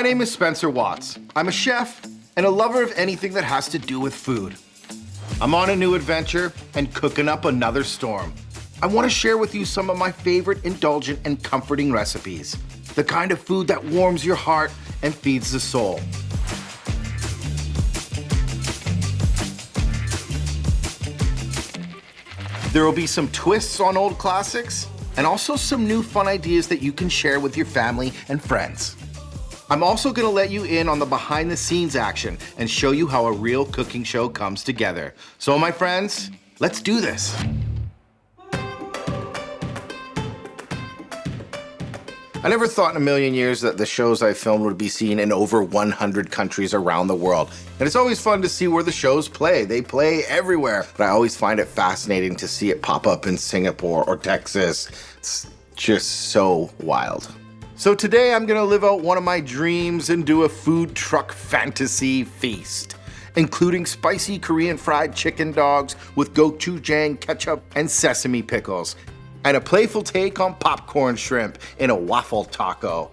My name is Spencer Watts. I'm a chef and a lover of anything that has to do with food. I'm on a new adventure and cooking up another storm. I want to share with you some of my favorite indulgent and comforting recipes. The kind of food that warms your heart and feeds the soul. There will be some twists on old classics and also some new fun ideas that you can share with your family and friends. I'm also gonna let you in on the behind the scenes action and show you how a real cooking show comes together. So my friends, let's do this. I never thought in a million years that the shows I filmed would be seen in over 100 countries around the world. And it's always fun to see where the shows play. They play everywhere. But I always find it fascinating to see it pop up in Singapore or Texas. It's just so wild. So today I'm gonna live out one of my dreams and do a food truck fantasy feast, including spicy Korean fried chicken dogs with gochujang ketchup and sesame pickles, and a playful take on popcorn shrimp in a waffle taco.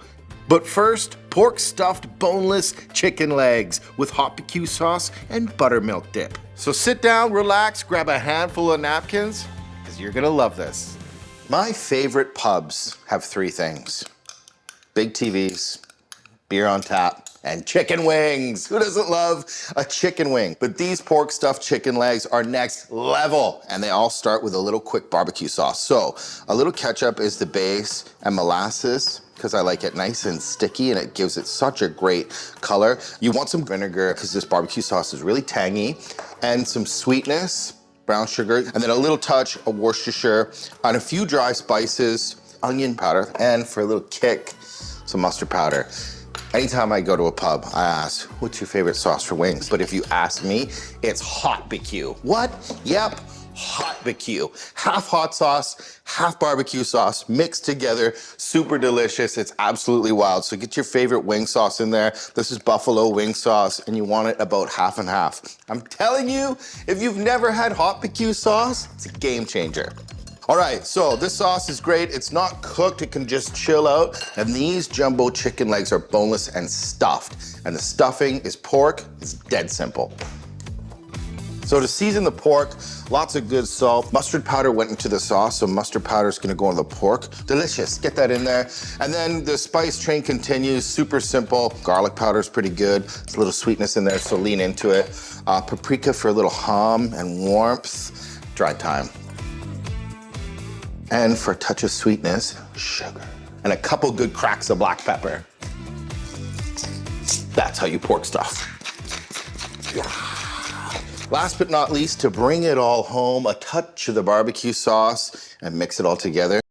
But first, pork stuffed boneless chicken legs with Hot BBQ sauce and buttermilk dip. So sit down, relax, grab a handful of napkins, because you're gonna love this. My favorite pubs have three things: big TVs, beer on tap, and chicken wings. Who doesn't love a chicken wing? But these pork stuffed chicken legs are next level, and they all start with a little quick barbecue sauce. So a little ketchup is the base, and molasses, because I like it nice and sticky and it gives it such a great color. You want some vinegar because this barbecue sauce is really tangy, and some sweetness, brown sugar, and then a little touch of Worcestershire, and a few dry spices, onion powder, and for a little kick, some mustard powder. Anytime I go to a pub, I ask, what's your favorite sauce for wings? But if you ask me, it's Hot BBQ. What? Yep, Hot BBQ. Half hot sauce, half barbecue sauce, mixed together, super delicious. It's absolutely wild. So get your favorite wing sauce in there. This is buffalo wing sauce, and you want it about half and half. I'm telling you, if you've never had Hot BBQ sauce, it's a game changer. All right, so this sauce is great. It's not cooked, it can just chill out. And these jumbo chicken legs are boneless and stuffed. And the stuffing is pork. It's dead simple. So to season the pork, lots of good salt. Mustard powder went into the sauce, so mustard powder is gonna go on the pork. Delicious, get that in there. And then the spice train continues, super simple. Garlic powder is pretty good. There's a little sweetness in there, so lean into it. Paprika for a little hum and warmth. Dry thyme. And for a touch of sweetness, sugar. And a couple good cracks of black pepper. That's how you pork stuff. Yeah. Last but not least, to bring it all home, a touch of the barbecue sauce and mix it all together.